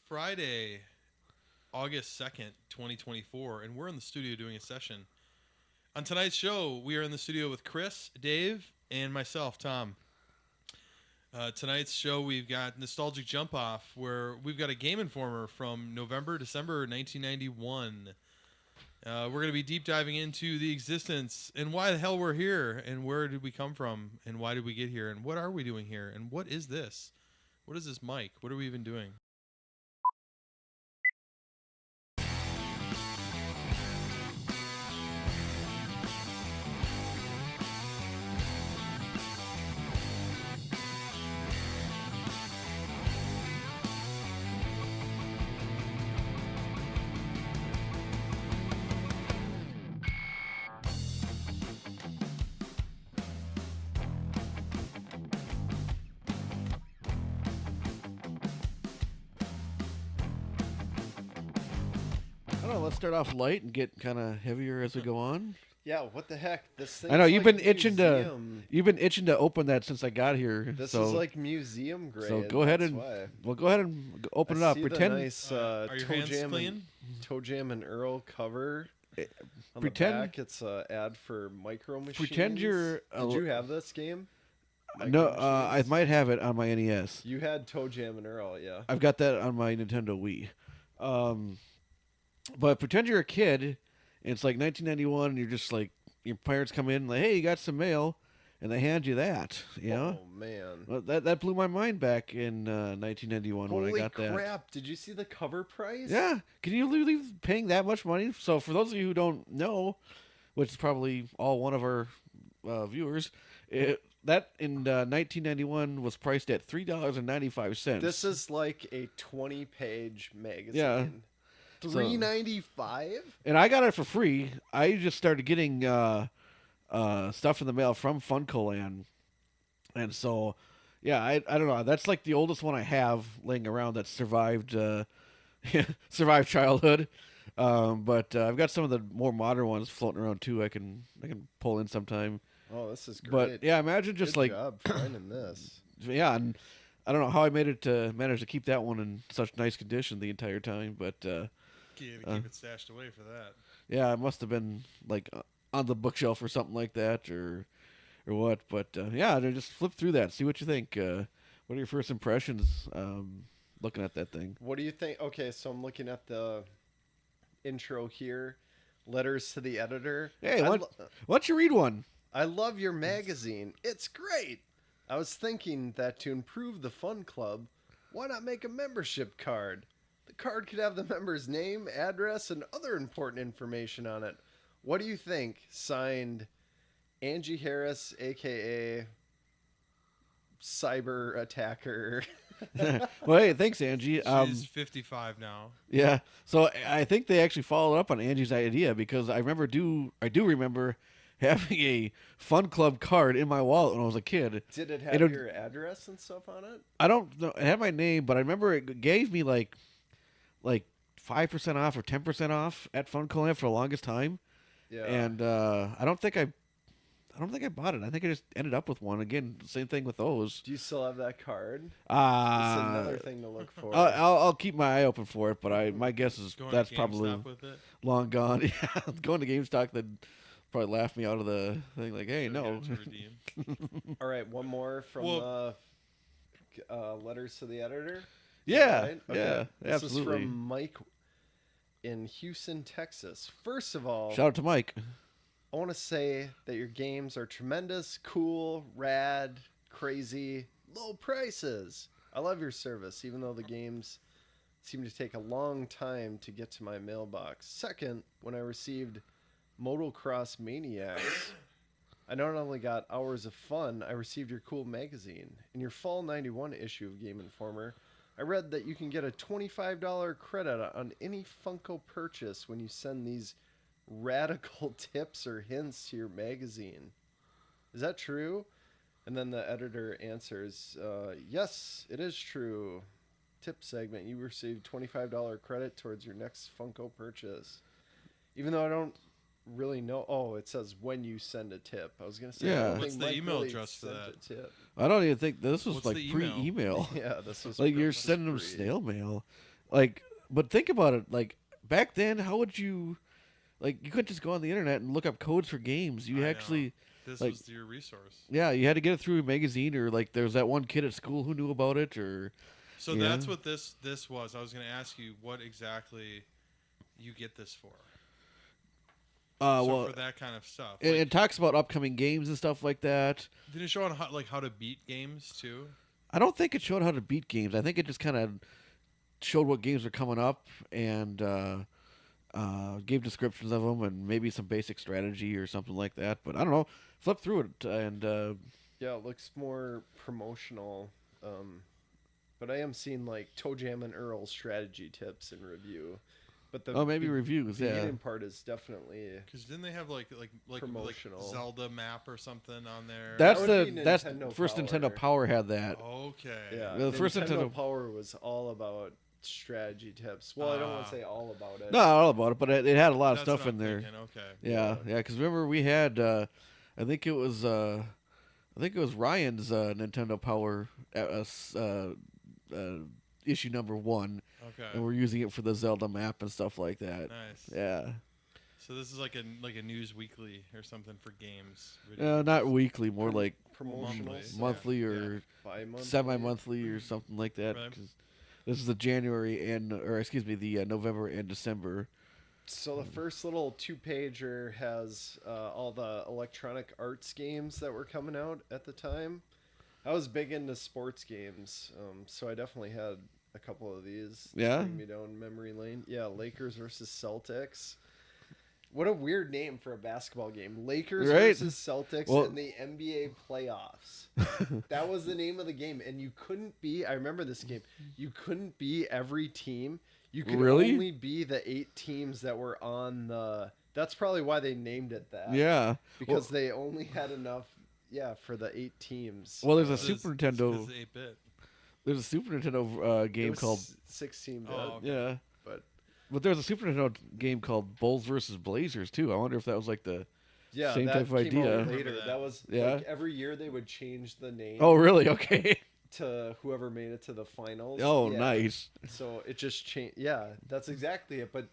Friday, August 2nd, 2024, and we're in the studio doing a session. On tonight's show, we are in the studio with Chris, Dave, and myself, Tom. Tonight's show, we've got Nostalgic Jump Off, where we've got a Game Informer from December 1991. We're going to be deep diving into the existence and why the hell we're here, and where did we come from, and why did we get here, and what are we doing here, and what is this? What is this mic? What are we even doing? I don't know, let's start off light and get kind of heavier as we go on. Yeah, what the heck? This thing. I know you've been itching to open that since I got here. This so, is like museum grade. So go ahead and open it up. See Pretend. the nice are your hands clean? Toe Jam and Earl cover. On Pretend the back, it's an ad for Micro Machines. Pretend you're. Did you have this game? No, I might have it on my NES. You had Toe Jam and Earl, yeah. I've got that on my Nintendo Wii. But pretend you're a kid, and it's like 1991, and you're just like, your parents come in, like, hey, you got some mail, and they hand you that, you know? Oh, man. Well, that blew my mind back in 1991 when I got that. Holy crap, did you see the cover price? Yeah. Can you believe paying that much money? So for those of you who don't know, which is probably all one of our viewers, that in 1991 was priced at $3.95. This is like a 20-page magazine. Yeah. $3.95? And I got it for free. I just started getting stuff in the mail from Funcoland. And so, yeah, I don't know. That's like the oldest one I have laying around that survived survived childhood. But I've got some of the more modern ones floating around too. I can pull in sometime. Oh, this is great. But yeah, imagine just Good like job finding this. Yeah, and I don't know how I managed to keep that one in such nice condition the entire time, but Keep it stashed away for that. yeah, it must have been like on the bookshelf or something like that, or what. But yeah, just flip through that, see what you think. What are your first impressions looking at that thing? What do you think? Okay, so I'm looking at the intro here. Letters to the editor. Hey, why don't you read one? I love your magazine. It's great. I was thinking that to improve the fun club, why not make a membership card? The card could have the member's name, address, and other important information on it. What do you think? Signed, Angie Harris, a.k.a. Cyber Attacker. Well, hey, thanks, Angie. She's 55 now. Yeah, so I think they actually followed up on Angie's idea because I do remember having a Fun Club card in my wallet when I was a kid. Did it have your address and stuff on it? I don't know. It had my name, but I remember it gave me like 5% off or 10% off at FunCollab for the longest time. Yeah. And I don't think I bought it. I think I just ended up with one. Again, same thing with those. Do you still have that card? That's another thing to look for. I'll keep my eye open for it, but my guess is Going that's to probably GameStop with it? long gone. Yeah, going to GameStop, they'd probably laugh me out of the thing. Like, hey, Go no. get it to redeem. All right, one more from the letters to the editor. Yeah, Right? yeah, Okay. This absolutely. is from Mike in Houston, Texas. First of all, Shout out to Mike. I want to say that your games are tremendous, cool, rad, crazy, low prices. I love your service, even though the games seem to take a long time to get to my mailbox. Second, when I received Motocross Maniacs, I not only got hours of fun, I received your cool magazine. In your fall 91 issue of Game Informer, I read that you can get a $25 credit on any Funko purchase when you send these radical tips or hints to your magazine. Is that true? And then the editor answers, yes, it is true. Tip segment, you received $25 credit towards your next Funko purchase. Even though I don't really know. Oh, it says when you send a tip. I was going to say, Yeah. I don't What's think the Mike email really address for sent that? a tip. I don't even think this was What's like the email? pre-email. Yeah, this was Like you're this was sending them free. snail mail. Like, but think about it. Like back then, how would you? Like, you couldn't just go on the internet and look up codes for games. You I know. actually, This like- was your resource. yeah, you had to get it through a magazine, or like there was that one kid at school who knew about it, or So Yeah. that's what this was. I was going to ask you what exactly you get this for. So well, for that kind of stuff. it talks about upcoming games and stuff like that. Did it show on how to beat games too? I don't think it showed how to beat games. I think it just kind of showed what games are coming up and gave descriptions of them and maybe some basic strategy or something like that. But I don't know. Flip through it and Yeah, it looks more promotional. But I am seeing like Toe Jam and Earl's strategy tips and review. But the maybe reviews. Yeah, beginning part is definitely Because didn't they have like Promotional. Zelda map or something on there? that's That would be that's Nintendo first Power. Nintendo Power had that. Okay. yeah. The first Nintendo- Power was all about strategy tips. Well, I don't want to say all about it. Not all about it, but it had a lot of That's stuff what in I'm there. thinking, Okay. Yeah, yeah. Because remember we had, I think it was Ryan's Nintendo Power issue number 1, Okay. and we're using it for the Zelda map and stuff like that. Nice. Yeah, So this is like a news weekly or something for games. not weekly, more like Promotional Monthly. stuff. monthly or Bi-monthly. semi-monthly or something like that. Right. 'Cause this is the January the November and December. So the first little 2-pager has all the Electronic Arts games that were coming out at the time. I was big into sports games, so I definitely had a couple of these. to Yeah? bring me down memory lane. Yeah, Lakers versus Celtics. What a weird name for a basketball game. Lakers Right? versus Celtics Well- in the NBA playoffs. That was the name of the game, and you couldn't be. I remember this game. You couldn't be every team. You could Really? only be the 8 teams that were on the. That's probably why they named it that. Yeah. Because they only had enough. Yeah, for the 8 teams. Well, there's a This is- Super Nintendo. This is 8-bit. There's a Super Nintendo It game was called 16 bit. Oh, okay. yeah. But But there's a Super Nintendo game called Bulls versus Blazers too. I wonder if that was like the. yeah, Same that type of came out idea. later. Remember that. That was Yeah. like every year they would change the name. Oh, really? Okay. To whoever made it to the finals. Oh, Yeah. nice. So it just changed. Yeah, that's exactly it. But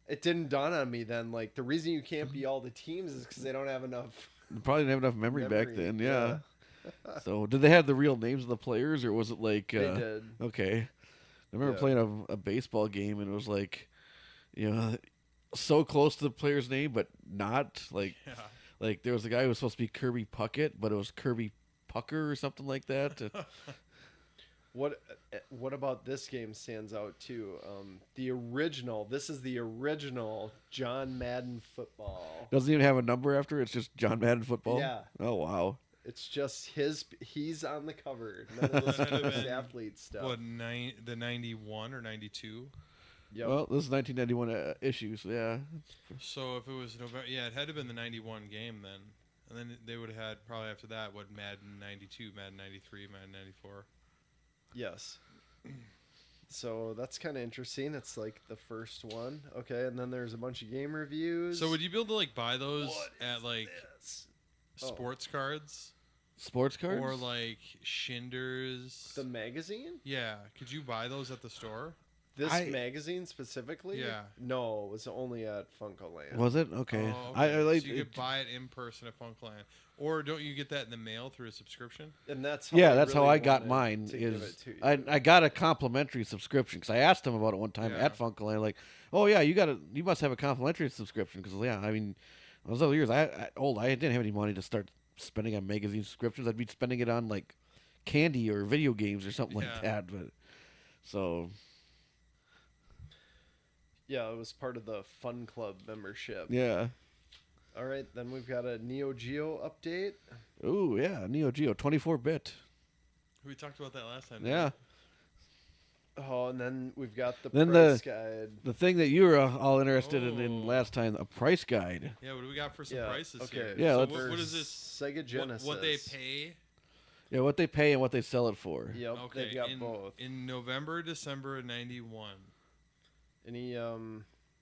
it didn't dawn on me then. Like the reason you can't be all the teams is because they don't have enough Probably didn't have enough memory back memory. then. Yeah. So did they have the real names of the players, or was it like? They did. Okay. I remember Yeah. playing a baseball game, and it was like, so close to the player's name, but not like. Yeah. Like there was a guy who was supposed to be Kirby Puckett, but it was Kirby Pucker or something like that. What about this game stands out too? The original. This is the original John Madden football. Doesn't even have a number after it. It's just John Madden football. Yeah. Oh wow. It's just his. He's on the cover. None of this That could've sports been- athlete stuff. What the 91 or 92? Yep. Well, this is 1991 issue, so yeah. So if it was November, yeah, it had to have been the 91 game then. And then they would have had probably after that what Madden 92, Madden 93, Madden 94. Yes. So that's kind of interesting. It's like the first one. Okay, and then there's a bunch of game reviews. So would you be able to like buy those What at is like this? Oh. sports cards Sports cards. or like Schindler's? The magazine? Yeah, could you buy those at the store? This I- magazine specifically? Yeah. No, it was only at Funkoland. Was it okay? Oh, I okay. like. So you could buy it in person at Funkland, or don't you get that in the mail through a subscription? And that's how Yeah, I that's how really I got wanted mine. to give Is it to you. I got a complimentary subscription because I asked him about it one time Yeah. at Funkoland. Like, oh yeah, you must have a complimentary subscription because yeah, I mean, those other years I didn't have any money to start spending on magazine subscriptions. I'd be spending it on like candy or video games or something Yeah. like that. But so Yeah, it was part of the Fun Club membership. yeah. All right, then we've got a Neo Geo update. Ooh yeah, Neo Geo 24-bit. We talked about that last time. didn't Yeah. Oh, and then we've got the Then price guide. The thing that you were all interested in Oh. last time, a price guide. we? Yeah, what do we got for some Yeah, prices okay. here? Yeah, so let's- what is There's this? Sega Genesis. What they pay? Yeah, what they pay and what they sell it for. Yep, Okay, they've got in, both. in November, December of '91. Any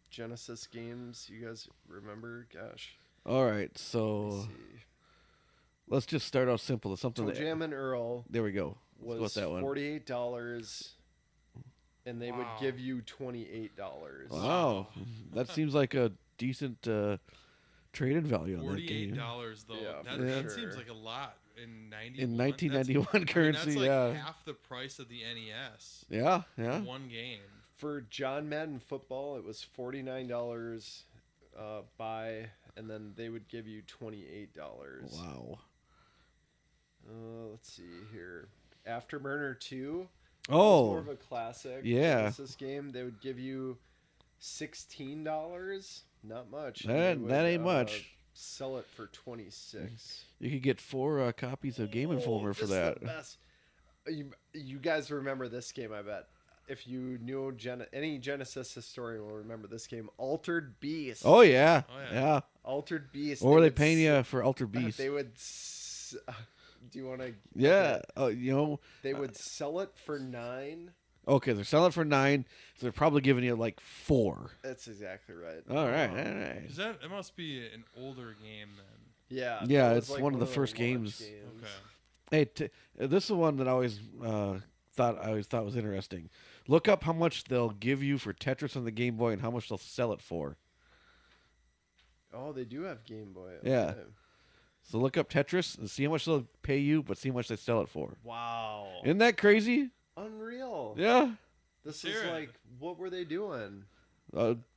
Genesis games you guys remember? Gosh. All right, Let so me see. let's just start out simple. It's something Toe that Jam and Earl there we go. Let's go with was that one. $48. and they would Wow. give you $28. Wow, that seems like a decent trade-in value on that $48 game. though. Yeah, that for that sure. seems like a lot in 91. In 1991 That's, currency, that's like yeah. half the price of the NES. Yeah, yeah. in one game. For John Madden Football, it was $49 buy, and then they would give you $28. Wow. Let's see here. Afterburner 2. Oh, More of a classic yeah. Genesis game. They would give you $16. Not much. and That- they that would, ain't much. Sell it for 26. you could get 4 copies of Game Informer for this is that. the best. You guys remember this game, I bet. If you knew any Genesis historian will remember this game, Altered Beast. Oh yeah, Oh, yeah. yeah. Altered Beast. What were they would paying s- you for Altered Beast? They would. Do you want to? Yeah. Oh, you know. They would sell it for $9. Okay, they're selling it for 9, so they're probably giving you like 4. That's exactly right. All right, all right. Is that? It must be an older game then. Yeah. Yeah, that was it's one of the first launch games. Okay. Hey, this is one that I always thought was interesting. Look up how much they'll give you for Tetris on the Game Boy and how much they'll sell it for. Oh, they do have Game Boy. Yeah. Okay. So look up Tetris and see how much they'll pay you, but see how much they sell it for. Wow. Isn't that crazy? Unreal. Yeah. This Share is it. like, what were they doing?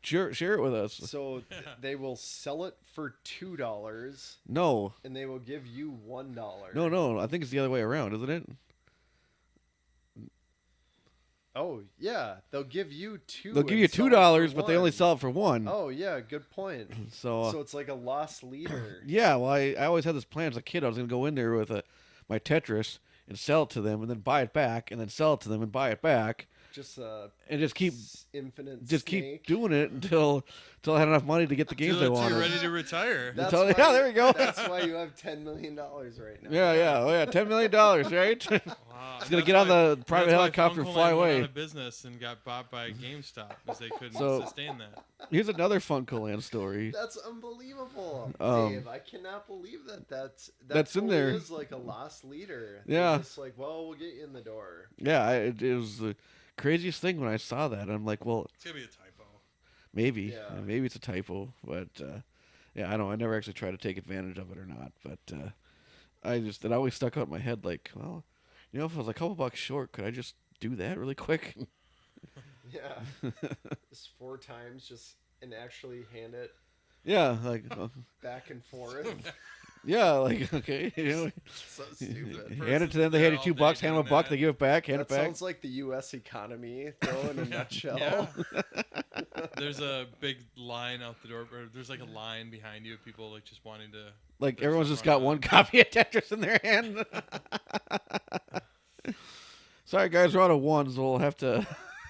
Share it with us. So they will sell it for $2 No, and they will give you $1. no. I think it's the other way around, isn't it? Oh yeah, they'll give you 2. They'll give you and sell it $2, for but they only 1. sell it for 1. Oh yeah, good point. So, So it's like a lost leader. yeah. Well, I always had this plan as a kid. I was gonna go in there with my Tetris and sell it to them, and then buy it back, and then sell it to them and buy it back, Just and just keep infinite. just snake. keep doing it until I had enough money to get the games I Until wanted. you're ready to retire. That's Until- why- yeah, there we go. That's why you have $10 million right now. Yeah. Oh yeah, $10 million, right? Wow. He's gonna That's get on why- the private that's why helicopter and Funko fly Land went away. out of business and got bought by GameStop because they couldn't So- sustain that. Here's another Funko Land story. That's unbelievable, Um, Dave. I cannot believe that. That That's in totally there. Is like a lost leader. They're Yeah. just like, well, we'll get you in the door. Yeah, it was the craziest thing when I saw that. I'm like, well, It's gonna be a typo. maybe, Yeah. maybe it's a typo, but yeah, I don't. I never actually tried to take advantage of it or not, but it always stuck out in my head. Like, well, you know, if I was a couple bucks short, could I just do that really quick? Yeah. Just 4 times, just and actually hand it Yeah, like, back and forth. yeah, like okay, you know, So stupid. hand it to them. They hand you all $2, day hand them a doing buck, that. they give it back, hand That it back. sounds like the U.S. economy, though, in a nutshell. Yeah. There's a big line out the door, or there's like a line behind you of people like just wanting to. Like there's everyone's some just got run one out. copy of Tetris in their hand. Sorry, guys, we're out of ones. We'll have to.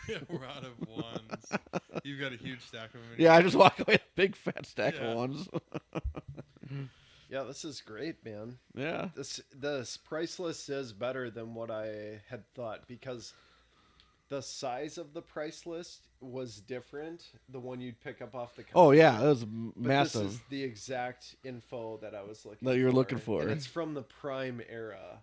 Yeah, we're out of ones. You've got a huge stack of them. in Yeah, your I just walk away with a big fat stack Yeah. of ones. Yeah, this is great, man. Yeah. This price list is better than what I had thought because the size of the price list was different. The one you'd pick up off the counter. Oh yeah, it was But massive. This is the exact info that I was looking. That you were looking for. And it's from the Prime era.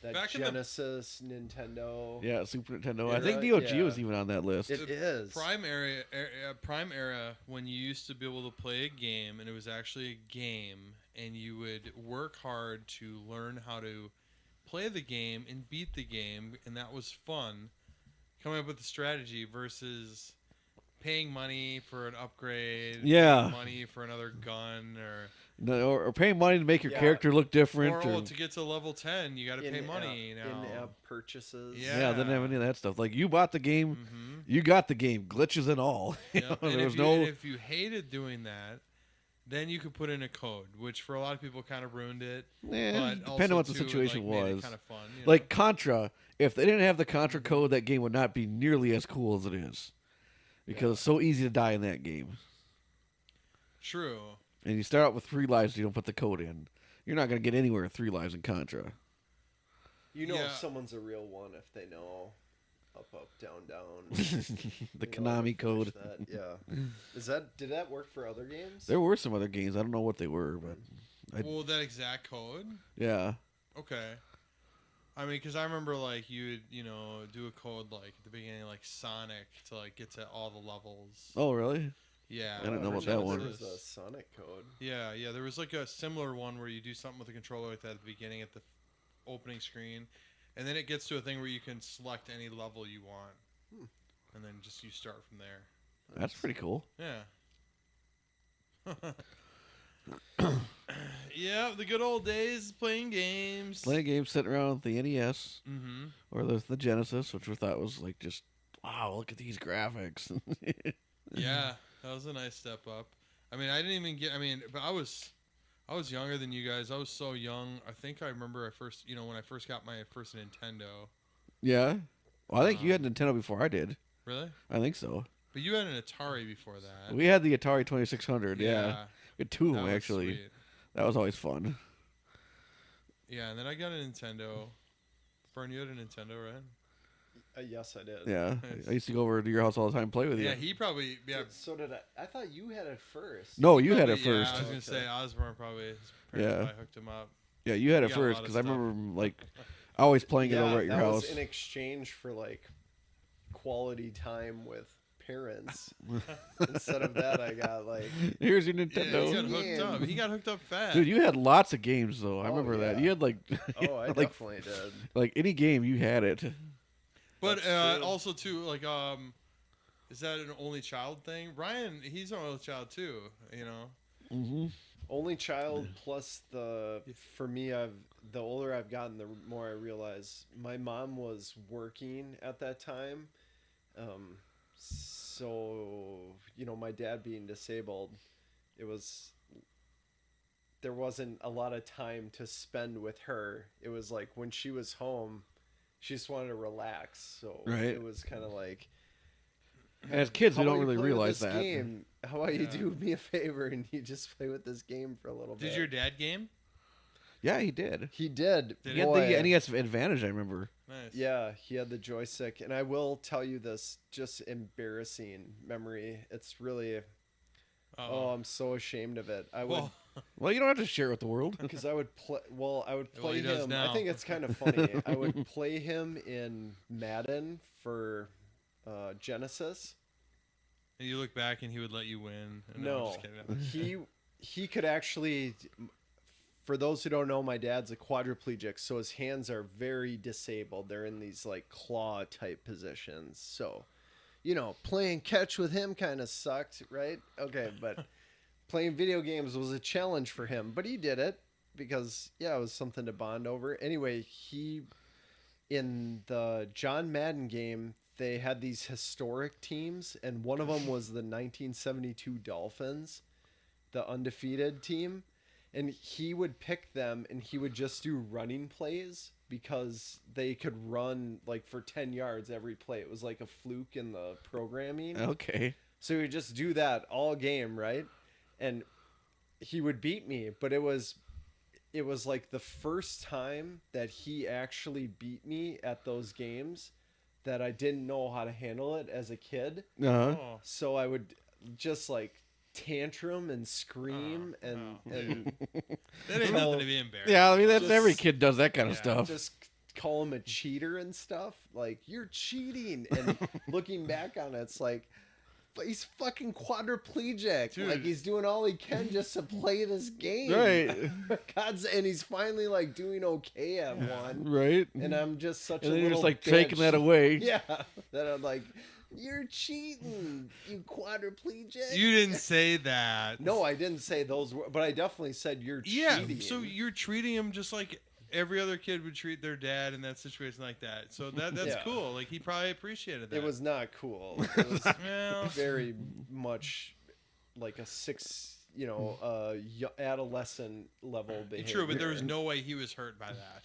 That Back in the- Genesis, Nintendo. Yeah, Super Nintendo. I Yeah, think Neo yeah. Geo was even on that list. It is. Prime era when you used to be able to play a game and it was actually a game and you would work hard to learn how to play the game and beat the game and that was fun. Coming up with the strategy versus paying money for an upgrade, Yeah. paying money for another gun No, or paying money to make your Yeah. character look different. or or- to get to level 10 you got to pay money now. In-app purchases. yeah, they didn't have any of that stuff. Like you bought the game, Mm-hmm. you got the game, glitches and all. You Yep. know, And there was and no. if you hated doing that, then you could put in a code, which for a lot of people kind of ruined it. Eh, But depending on what the also, too, situation like, made it was. kind of fun, you Like know? Contra, if they didn't have the Contra code, that game would not be nearly as cool as it is. Because it's so easy to die in that game. True. And you start out with 3 lives, you don't put the code in. You're not going to get anywhere with 3 lives in Contra. You know Yeah. if someone's a real one if they know up, down, down. The You know, how to Konami code. finish that. Yeah. Did that work for other games? There were some other games. I don't know what they were, but Well, that exact code. yeah. Okay. I mean, because I remember like you would, do a code like at the beginning, like Sonic, to like get to all the levels. Oh, really? Yeah, I didn't know for about that one. There was Genesis. a Sonic code. Yeah, there was like a similar one where you do something with the controller like that at the beginning at the opening screen, and then it gets to a thing where you can select any level you want, and then just you start from there. That's pretty cool. Yeah. Yeah, the good old days playing games. Playing games, sitting around with the NES Mm-hmm. or the Genesis, which we thought was like just wow, look at these graphics. Yeah, that was a nice step up. I mean, I didn't even get. I mean, but I was younger than you guys. I was so young. I think I remember when I first got my first Nintendo. Yeah. Well, I think you had Nintendo before I did. Really? I think so. But you had an Atari before that. We had the Atari 2600. Yeah. We had two of that them was actually. sweet. That was always fun. Yeah, and then I got a Nintendo. Fern, you had a Nintendo, right? Yes, I did. Yeah. Nice. I used to go over to your house all the time and play with you. Yeah, he probably. Yeah. So did I. I thought you had it first. No, you had probably- it first. Yeah, I was gonna say Osborne probably. His parents Yeah. probably hooked him up. Yeah, you had You it got a first lot of because I stuff. remember like always playing it over at your that house. was in exchange for like quality time with parents. Instead of that, I got like Here's your Yeah, Nintendo. he got hooked Game. up. He got hooked up fast. Dude, you had lots of games though. I Oh, remember that. yeah. You had like, oh, I like, definitely did. like any game you had it. But That's true. also too, like, is that an only child thing? Ryan, he's an only child too. Mm-hmm. Only child plus for me, the older I've gotten, the more I realize my mom was working at that time. So my dad being disabled, there wasn't a lot of time to spend with her. It was like when she was home, she just wanted to relax. So Right. it was kind of like, As kids, we how don't about you really play with realize this that. game? How about you Yeah. do me a favor and you just play with this game for a little bit? Did your dad game? Yeah, he did. He did. Did He had Boy, the NES Advantage, I remember. Nice. Yeah, he had the joystick, and I will tell you this just embarrassing memory. It's really, Uh-oh. I'm so ashamed of it. I would, Well, Well, you don't have to share it with the world. because I would play. Well, I would Well, play he does him. now. I think it's kind of funny. I would play him in Madden for Genesis. and you look back and he would let you win. I'm No, just kidding. he could actually. For those who don't know, my dad's a quadriplegic, so his hands are very disabled. They're in these like claw type positions. So, playing catch with him kind of sucked, right? Okay, but playing video games was a challenge for him, but he did it because it was something to bond over. Anyway, in the John Madden game, they had these historic teams, and one of them was the 1972 Dolphins, the undefeated team. And he would pick them, and he would just do running plays because they could run like for 10 yards every play. It was like a fluke in the programming. Okay. So he would just do that all game, right? And he would beat me, but it was like the first time that he actually beat me at those games that I didn't know how to handle it as a kid. Uh-huh. Oh. So I would just like tantrum and scream and That ain't nothing to be embarrassed. Yeah, I mean that's Just- every kid does that kind of Yeah. stuff. just call him a cheater and stuff. Like, you're cheating. And looking back on it, it's like, but he's fucking quadriplegic. Dude. Like, he's doing all he can just to play this game. Right. And he's finally like doing okay at one. Right. And I'm just such And a then you're little just like bitch. taking that away. Yeah. That I'm like, you're cheating, you quadriplegic. You didn't say that. No, I didn't say those words, but I definitely said you're Yeah, cheating. so you're treating him just like every other kid would treat their dad in that situation like that. So that's Yeah. cool. Like he probably appreciated that. It was not cool. It was well, very much like a adolescent level behavior. true, but there was no way he was hurt by that.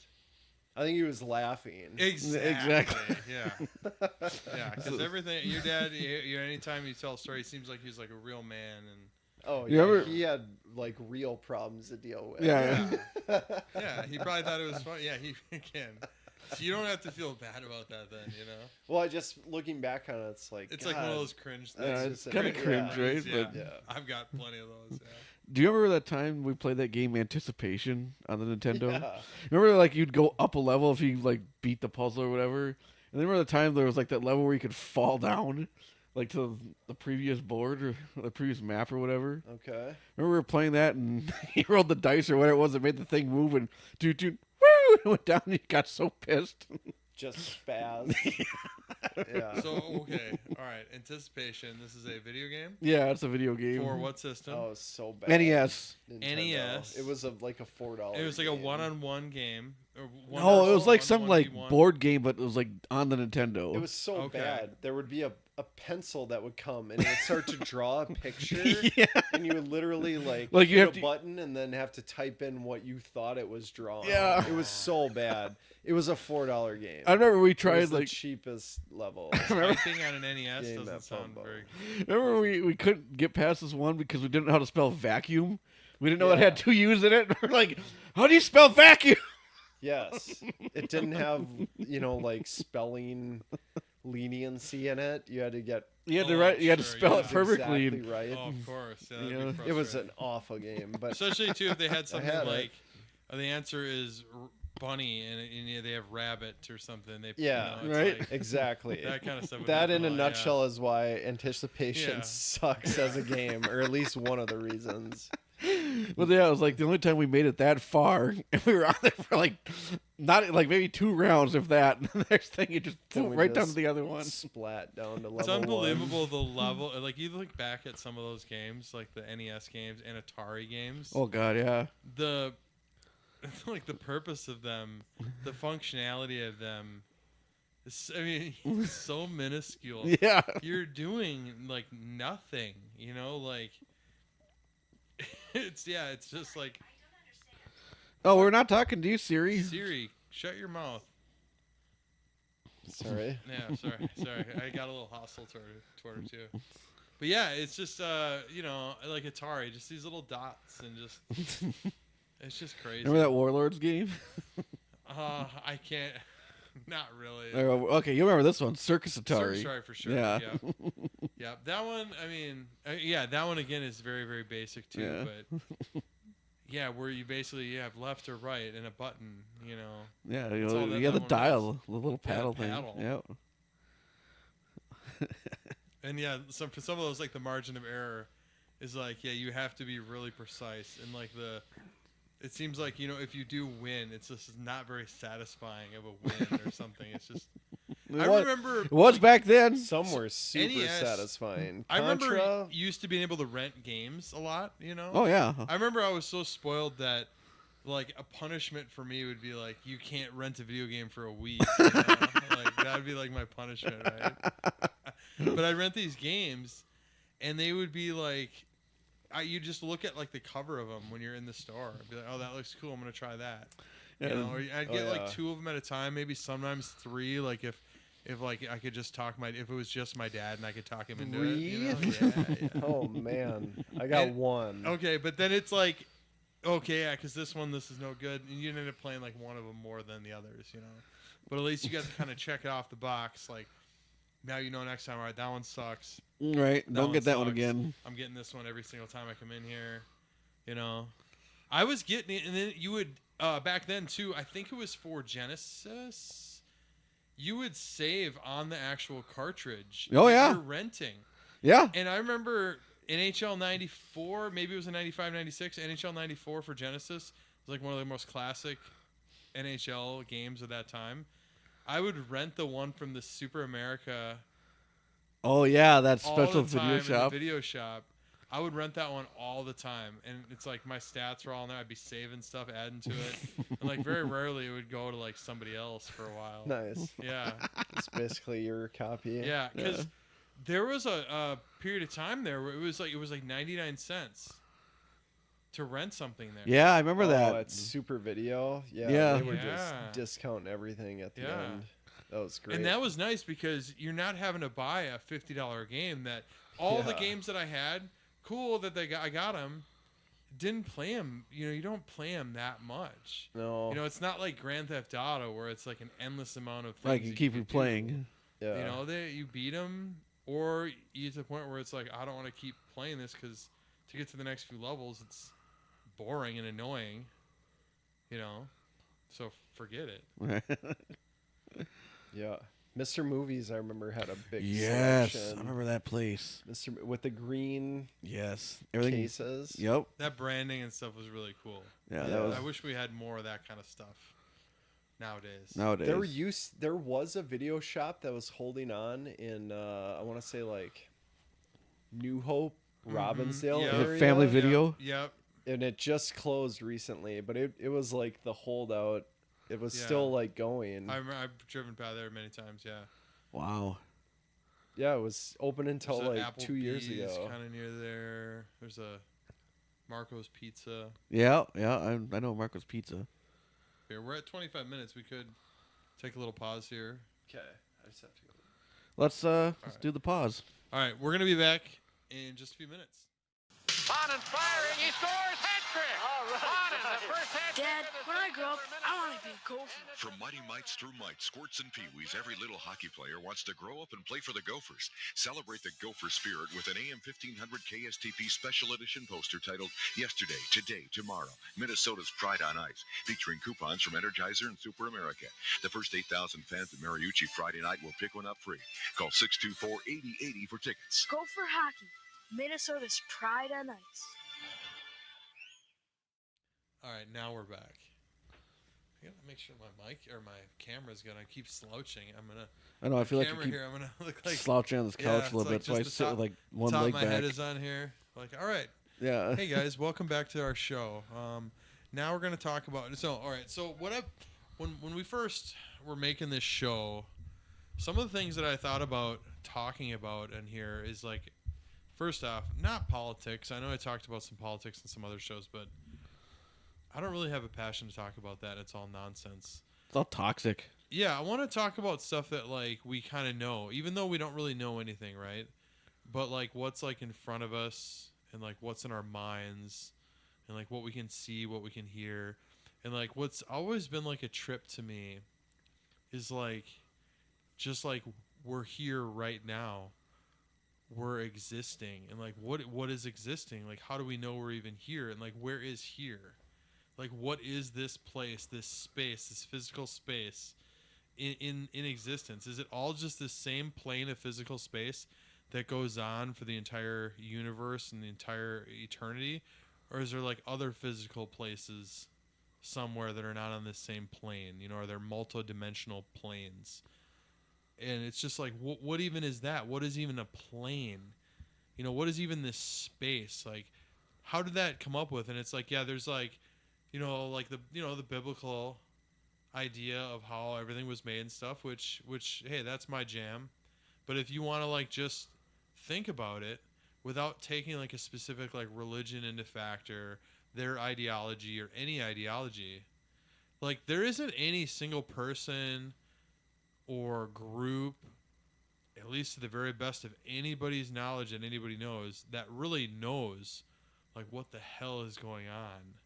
I think he was laughing. Exactly. Yeah. Yeah. Because everything, your dad, anytime you tell a story, it seems like he's like a real man. And Oh, You yeah. ever- He had like real problems to deal with. Yeah. yeah, he probably thought it was fun. Yeah, he can. So you don't have to feel bad about that then, Well, I just looking back on it, it's like It's like one of God, those cringe things. Yeah, That's it's just kind of yeah. cringe, right? Yeah. But Yeah. I've got plenty of those. Do you remember that time we played that game Anticipation on the Nintendo? Yeah. Remember, like, you'd go up a level if you, like, beat the puzzle or whatever? And then remember the time there was, like, that level where you could fall down, like, to the previous board or the previous map or whatever? Okay. Remember we were playing that and he rolled the dice or whatever it was that made the thing move and woo! It went down and he got so pissed. Just spaz. Yeah. So okay, all right. Anticipation. This is a video game Yeah, it's a video game. for what system? Oh, so bad. NES. Nintendo. NES. It was like a $4. It was like a game. one-on-one game. Or one No, it person, was like some like 1v1. board game, but it was like on the Nintendo. It was so Okay. bad. There would be a pencil that would come and it would start to draw a picture, Yeah. and you would literally like Like, you hit have a to- button and then have to type in what you thought it was drawing. Yeah. It was so bad. It was a $4 game. I remember we It tried was the like cheapest level. Typing on an NES Game doesn't at sound Fumbo. very. remember we couldn't get past this one because we didn't know how to spell vacuum. We didn't know it Yeah. had two U's in it. We're like, how do you spell vacuum? Yes. It didn't have, like spelling leniency in it. You had to get You had to Oh, write. You had to sure, spell yeah. it perfectly. exactly right. Oh, of course. Yeah, You that'd know, be It was frustrating. an awful game, but Especially too if they had something had it. like the answer is bunny and they have rabbit or something. They Yeah. it's Right. like- exactly. that kind of stuff. would That be in a fun, nutshell is why Anticipation Yeah. sucks as a game, or at least one of the reasons. But yeah, it was like the only time we made it that far, and we were on there for like not like maybe 2 rounds, if that. And the next thing, you just Then flew we right down to just the other one. Splat down to level It's one. unbelievable the level. Like you look back at some of those games, like the NES games and Atari games. Oh god, yeah. The like the purpose of them, the functionality of them. I mean, it's so minuscule. Yeah. You're doing like nothing, like it's just like Oh, we're not talking to you, Siri. Siri, shut your mouth. Sorry. Yeah, sorry. I got a little hostile toward her too. But yeah, it's just like Atari, just these little dots and just it's just crazy. Remember that Warlords game? I can't. Not really. Okay, you remember this one, Circus Atari. Circus Atari for sure. Yeah. Yeah. That one. I mean, that one again is very, very basic too. Yeah. But yeah, where you basically have left or right and a button. Yeah, That's all that you have the one dial, the little paddle thing. paddle. Yeah. And yeah, for some of those, like the margin of error is like, yeah, you have to be really precise and like it seems like if you do win, it's just not very satisfying of a win or something. It's just remember It was back then. Some were super NES satisfying. I remember Contra, used to being able to rent games a lot. Oh yeah. I remember I was so spoiled that like a punishment for me would be like you can't rent a video game for a week. Like that would be like my punishment, right? But I'd rent these games, and they would be like. You just look at like the cover of them when you're in the store. Be like, oh, that looks cool. I'm gonna try that. Yeah. Or I'd get like 2 of them at a time, maybe sometimes 3. Like if like I could just talk if it was just my dad and I could talk him into it. Yeah. Oh man, I got And- one. Okay, but then it's like, okay, yeah, because this is no good, and you end up playing like one of them more than the others, But at least you got to kind of check it off the box, like. Now next time, all right, that one sucks. Right. Don't get that one sucks. again. I'm getting this one every single time I come in here. I was getting it, and then you would back then too. I think it was for Genesis. You would save on the actual cartridge. Oh, that yeah. you're renting. Yeah. And I remember NHL '94, maybe it was a '95, '96. NHL '94 for Genesis was like one of the most classic NHL games of that time. I would rent the one from the Super America Oh yeah, that all special the time video in shop. the video shop. I would rent that one all the time, and it's like my stats were all in there. I'd be saving stuff, adding to it, and like very rarely it would go to like somebody else for a while. Nice. Yeah, It's basically your copy. yeah, because there was a period of time there where it was like 99 cents to rent something there. Yeah, I remember that. At Super Video. Yeah. Yeah. They would Yeah. just discount everything at the Yeah. end. That was great. And that was nice because you're not having to buy a $50 game that all the Yeah. games that I had, cool that I got them, didn't play them. You don't play them that much. No. It's not like Grand Theft Auto where it's like an endless amount of things. Like you that keep can do. replaying. yeah. You beat them, or you get to the point where it's like, I don't want to keep playing this because to get to the next few levels, it's boring and annoying, So forget it. Yeah. Mr. Movies, I remember, had a big Yes, selection. I remember that place. With the green Everything. cases. Yep. That branding and stuff was really cool. Yeah, that was. I wish we had more of that kind of stuff nowadays. There was a video shop that was holding on in I want to say like New Hope, Robbinsdale Yeah. area. Family Video. Yep. And it just closed recently, but it was like the holdout. It was still like going. I've driven by there many times. Yeah. Wow. Yeah, it was open until There's a like 2 years Applebee's ago. kind of near there. There's a Marco's Pizza. Yeah. I know Marco's Pizza. Here, we're at 25 minutes. We could take a little pause here. Okay, I just have to go. Let's right. do the pause. All right, we're gonna be back in just a few minutes. On and firing, he scores, hat trick! All right. On and the first hat trick. Dad, when I grow up, I want to be a gopher. From Mighty Mites through Mites, Squirts, and Pee-wees, every little hockey player wants to grow up and play for the Gophers. Celebrate the Gopher spirit with an AM 1500 KSTP special edition poster titled Yesterday, Today, Tomorrow, Minnesota's Pride on Ice, featuring coupons from Energizer and Super America. The first 8,000 fans at Mariucci Friday night will pick one up free. Call 624-8080 for tickets. Gopher hockey, Minnesota's pride on ice. All right, now we're back. I gotta make sure my mic or my camera's gonna keep slouching. I know. I feel like camera I keep here. I'm gonna look like slouching on this couch it's a little like bit, so I just the sit top- with like one top leg of my back. head is on here. Like, all right, Yeah. hey guys, welcome back to our show. Now we're gonna talk about. So, all right. So when we first were making this show, some of the things that I thought about talking about in here is like, first off, not politics. I know I talked about some politics in some other shows, but I don't really have a passion to talk about that. It's all nonsense. It's all toxic. Yeah, I want to talk about stuff that like we kind of know, even though we don't really know anything, right? But like what's like in front of us and like what's in our minds and like what we can see, what we can hear. And like what's always been like a trip to me is like just like we're here right now. We're existing. And like what is existing? Like how do we know we're even here? And like where is here? Like what is this place, this space, this physical space in existence? Is it all just the same plane of physical space that goes on for the entire universe and the entire eternity? Or is there like other physical places somewhere that are not on this same plane? Are there multi-dimensional planes? And it's just like, what even is that? What is even a plane? What is even this space? Like, how did that come up with? And it's like, yeah, there's like, like the biblical idea of how everything was made and stuff, which hey, that's my jam. But if you want to like just think about it without taking like a specific like religion into factor, their ideology or any ideology, like there isn't any single person or group, at least to the very best of anybody's knowledge and anybody knows, that really knows like what the hell is going on.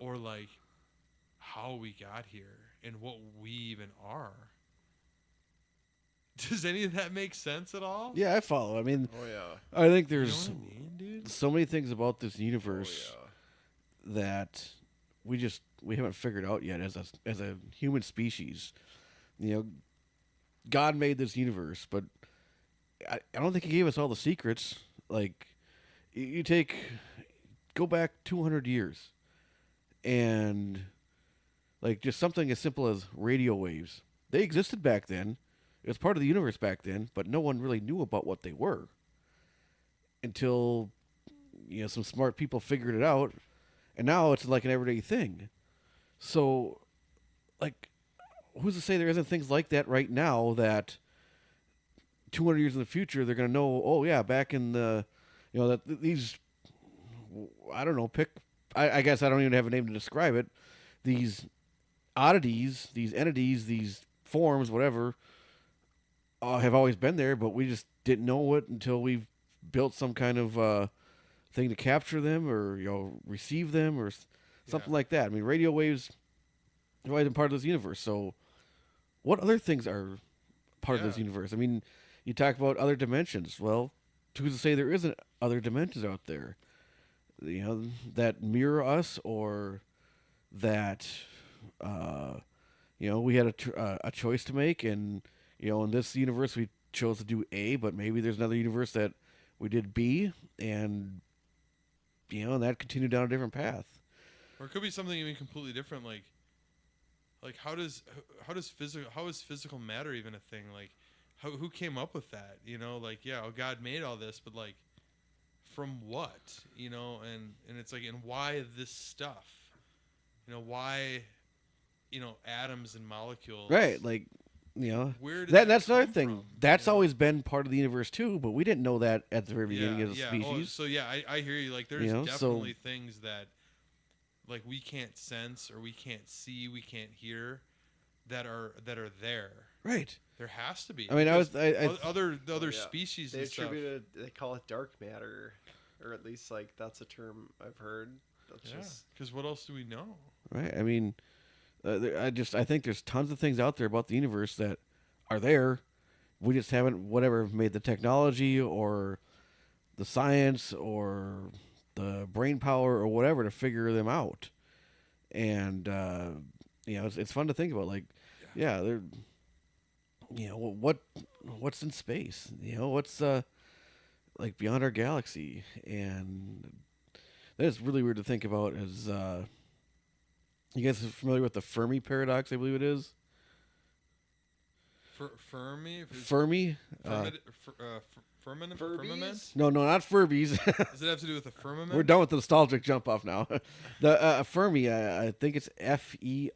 Or like how we got here and what we even are. Does any of that make sense at all? Yeah, I follow. I mean, Oh yeah. I think You know there's what I mean, dude? so many things about this universe Oh yeah. that we haven't figured out yet as a human species. God made this universe, but I don't think He gave us all the secrets. Like, go back 200 years, and like just something as simple as radio waves. They existed back then. It was part of the universe back then, but no one really knew about what they were until some smart people figured it out, and now it's like an everyday thing. So, like, who's to say there isn't things like that right now that 200 years in the future they're going to know, oh yeah, back in the that these, I don't know, I guess I don't even have a name to describe it, these oddities, these entities, these forms, whatever, have always been there, but we just didn't know it until we've built some kind of thing to capture them or receive them or something like that. I mean, radio waves have always been part of this universe. So, what other things are part of this universe? I mean, you talk about other dimensions. Well, who's to say there isn't other dimensions out there? that mirror us, or that we had a choice to make, and in this universe we chose to do A, but maybe there's another universe that we did B, and and that continued down a different path. Or it could be something even completely different. Like how is physical matter even a thing? Like, who came up with that? God made all this, but like, from what? And it's like, and why this stuff? Why? Atoms and molecules. Right, like, Where did that's that another come thing. from, That's always been part of the universe too, but we didn't know that at the very beginning of the species. I hear you. Like, there's So definitely things that, like, we can't sense or we can't see, we can't hear, that are there. Right. There has to be. I mean, other species They and stuff. they call it dark matter, or at least like that's a term I've heard. That's just Because what else do we know? Right. I mean, I think there's tons of things out there about the universe that are there. We just haven't made the technology or the science or the brain power or whatever to figure them out. And it's fun to think about. Like, they're what's in space? What's like beyond our galaxy? And that is really weird to think about. As you guys are familiar with the Fermi paradox? I believe it is. Fermi? Fermi? Firmament? Furbies? No, not Furbies. Does it have to do with the firmament? We're done with the nostalgic jump off now. The Fermi, I think it's Fermi.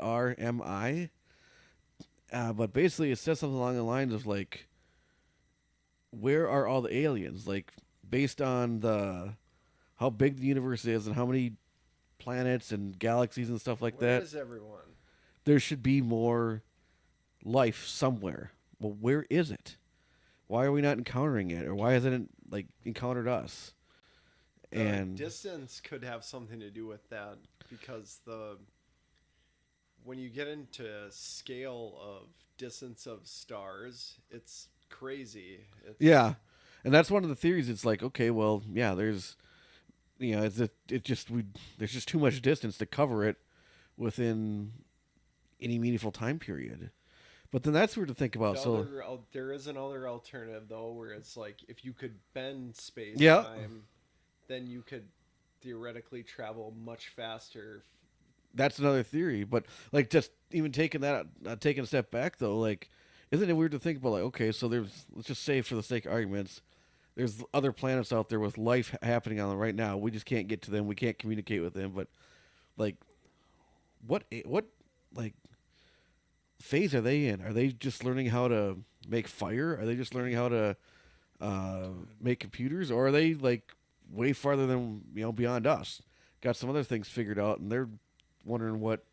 But basically, it says something along the lines of like, where are all the aliens? Like, based on how big the universe is and how many planets and galaxies and stuff like Where that, is everyone? there should be more life somewhere. Well, where is it? Why are we not encountering it, or why hasn't it like encountered us? And Distance could have something to do with that, because when you get into scale of distance of stars, it's crazy. yeah, and that's one of the theories. It's like, okay, well, yeah, there's there's just too much distance to cover it within any meaningful time period. But then that's weird to think about. There is another alternative though, where it's like if you could bend space Yeah. time, then you could theoretically travel much faster. That's another theory. But like, just even taking a step back though, like, isn't it weird to think about? Like, okay, so let's just say for the sake of arguments, there's other planets out there with life happening on them right now. We just can't get to them. We can't communicate with them. But like, what like phase are they in? Are they just learning how to make fire? Are they just learning how to make computers? Or are they like way farther than beyond us? Got some other things figured out, and they're wondering what.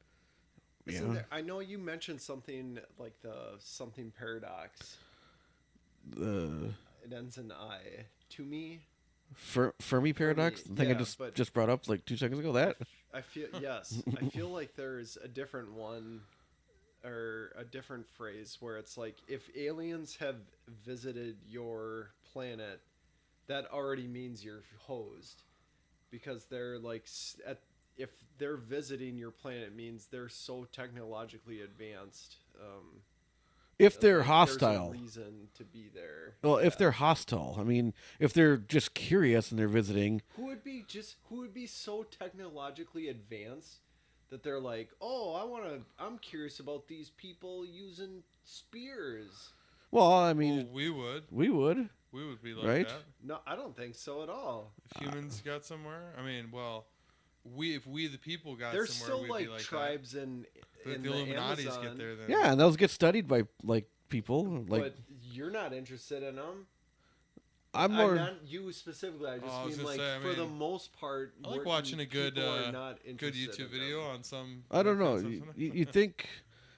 I know you mentioned something like the something paradox. It ends in I. To me, Fermi paradox. The thing I just brought up like 2 seconds ago. That I feel I feel like there's a different one, or a different phrase where it's like, if aliens have visited your planet, that already means you're hosed, because they're like if they're visiting your planet, it means they're so technologically advanced. if they're Like, hostile. there's a reason to be there. Well, if they're hostile, I mean, if they're just curious and they're visiting. Who would be so technologically advanced that they're like, oh, I'm curious about these people using spears. Well, I mean, Well, we would. we would. We would be like Right? that. No, I don't think so at all. If humans got somewhere, I mean, well, if we the people got There's somewhere, still we'd like be like tribes that. in But if in the Illuminati's Amazon, get there, then Yeah, and those get studied by like people. Like, but you're not interested in them. I'm more. not you specifically. I just Oh, I was mean gonna like say, I for the mean, most part. I like watching a good people are not good interested YouTube in video them. on some. I don't know. kind of stuff. You think?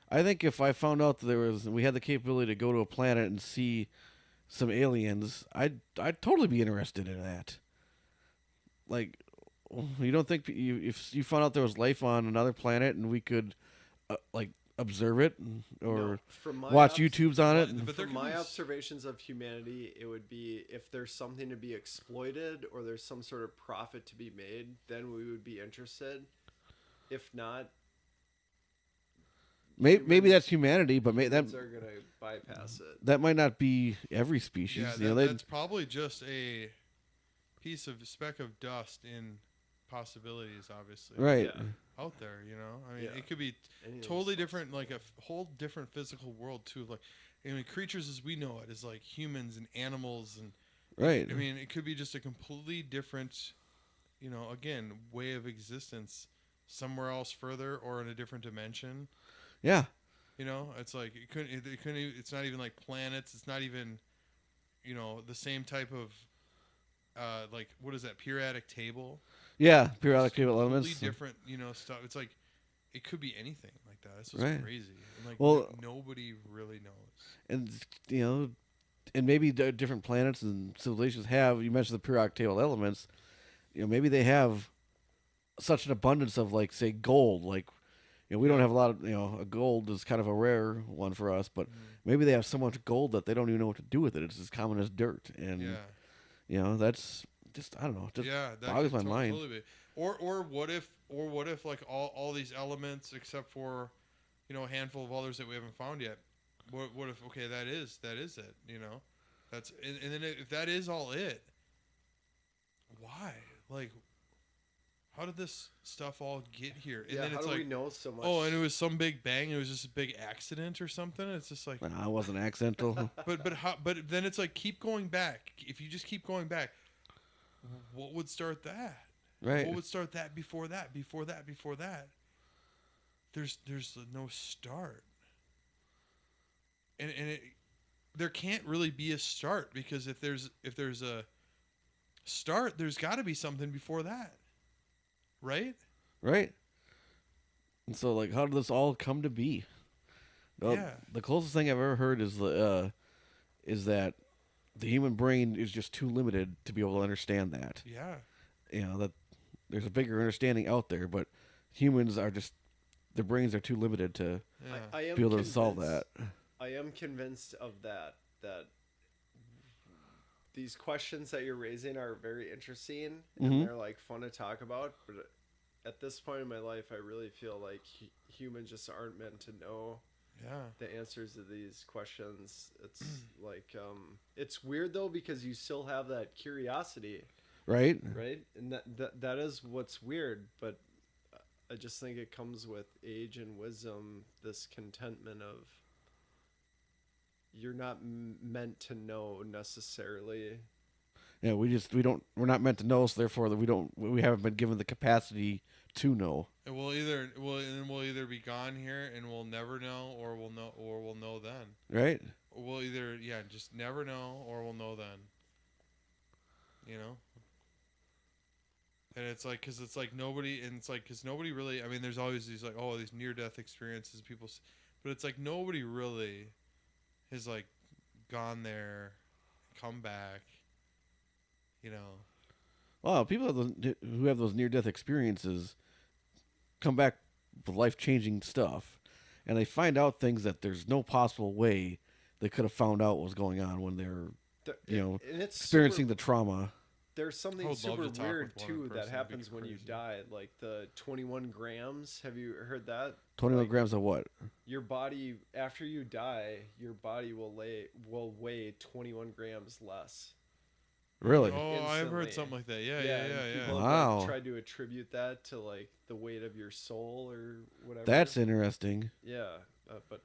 I think if I found out that we had the capability to go to a planet and see some aliens, I'd totally be interested in that. Like, you don't think if you found out there was life on another planet and we could like observe it or No, from my watch obs- YouTubes on it. But there From could my be observations of humanity, it would be if there's something to be exploited or there's some sort of profit to be made, then we would be interested. If not, Maybe humans- that's humanity, but humans are gonna bypass it. that might not be every species. Yeah, You know, that's probably just a speck of dust in possibilities, obviously. right. Yeah. Out there, you know. I mean, Yeah. it could be Anything's totally possible. different, like a whole different physical world too. Like, I mean, creatures as we know it is like humans and animals, and Right. I mean, it could be just a completely different, you know, again, way of existence somewhere else further or in a different dimension. Yeah. You know, it's like it couldn't. It's not even like planets. It's not even, you know, the same type of, like what is that periodic table? Yeah. Periodic It's table completely elements. different, you know, stuff. It's like it could be anything like that. It's just Right. crazy. And like Well- nobody really knows. And you know, and maybe different planets and civilizations have. You mentioned the periodic table elements. You know, maybe they have such an abundance of, like, say, gold. Like, you know, we don't have a lot of, you know, gold is kind of a rare one for us, but maybe they have so much gold that they don't even know what to do with it. It's as common as dirt, and Yeah. you know, that's just, I don't know, just Yeah, that boggles could my mind. totally be. Or what if like all these elements except for, you know, a handful of others that we haven't found yet. What if okay, that is it, you know? That's and then if that is all it, why? Like how did this stuff all get here? And Yeah, then how it's do like we know so much? oh, and it was some big bang, it was just a big accident or something. It's just like Nah, it wasn't accidental. but then it's like keep going back. If you just keep going back, what would start that? Right. What would start that before that, before that, before that? There's no start. And there can't really be a start because if there's a start, there's got to be something before that. Right? Right. And so, like, how did this all come to be? Well, Yeah. the closest thing I've ever heard is that the human brain is just too limited to be able to understand that. Yeah. You know, that there's a bigger understanding out there, but humans are just, their brains are too limited to Yeah. I am be able to solve convinced- that. I am convinced of that these questions that you're raising are very interesting and Mhm. they're like fun to talk about, but at this point in my life I really feel like humans just aren't meant to know Yeah. the answers to these questions. It's like it's weird though because you still have that curiosity, Right? right? And that is what's weird, but I just think it comes with age and wisdom, this contentment of you're not meant to know necessarily. Yeah, we're not meant to know, so therefore we haven't been given the capacity to know. And we'll either be gone here and we'll never know, or we'll know then. Right? We'll either just never know, or we'll know then. You know. And it's like, cause it's like nobody, and it's like, cause nobody really. I mean, there's always these like, oh, these near-death experiences, but it's like nobody really has like gone there, come back. You know. Well, people who have those near-death experiences come back with life-changing stuff, and they find out things that there's no possible way they could have found out what was going on when they're, you know, And it's experiencing super, the trauma. there's I something would love super to talk weird with one too person. that It'd be happens when you crazy. die, like the 21 grams. Have you heard that? 21 Like, grams of what? your body after you die, your body will weigh 21 grams less. Really? Oh, I've heard Instantly. something like that. Yeah, and yeah. people have Wow. like, tried to attribute that to like the weight of your soul or whatever. That's interesting. yeah, but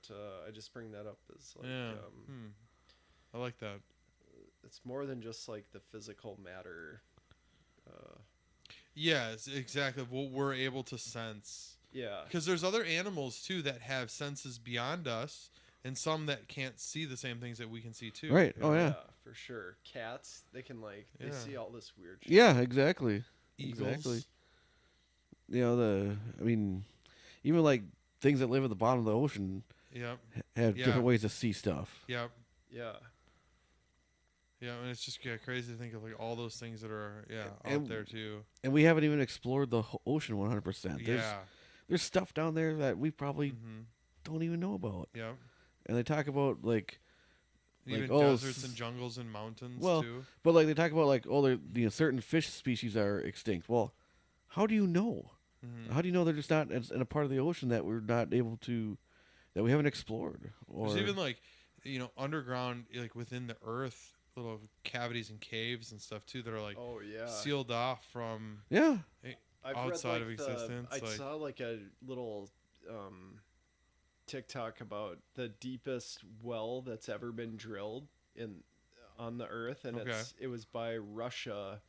I just bring that up as like Yeah. I like that. it's more than just like the physical matter. Yes, exactly. What we're able to sense. Yeah, Because there's other animals too that have senses beyond us, and some that can't see the same things that we can see too. Right. you Oh know? yeah. for sure. Cats, they can like they Yeah. see all this weird shit. Yeah, exactly. Eagles. Exactly. You know, I mean, even like things that live at the bottom of the ocean Yep. have Yeah. different ways to see stuff. Yep. Yeah. Yeah, and it's just crazy to think of like all those things that are out And- there too. And we haven't even explored the ocean 100%. Yeah. There's stuff down there that we probably hmm don't even know about. Yeah. And they talk about like Even oh, deserts and jungles and mountains well, too. but like they talk about like certain fish species are extinct. Well, how do you know? Mm-hmm. How do you know they're just not in a part of the ocean that we're not able to, that we haven't explored? Or There's even like, underground, like within the earth, little cavities and caves and stuff too that are like Oh yeah. sealed off from yeah, I've outside read, of like, existence. I like, saw like a little TikTok about the deepest well that's ever been drilled on the earth, and Okay. it was by Russia,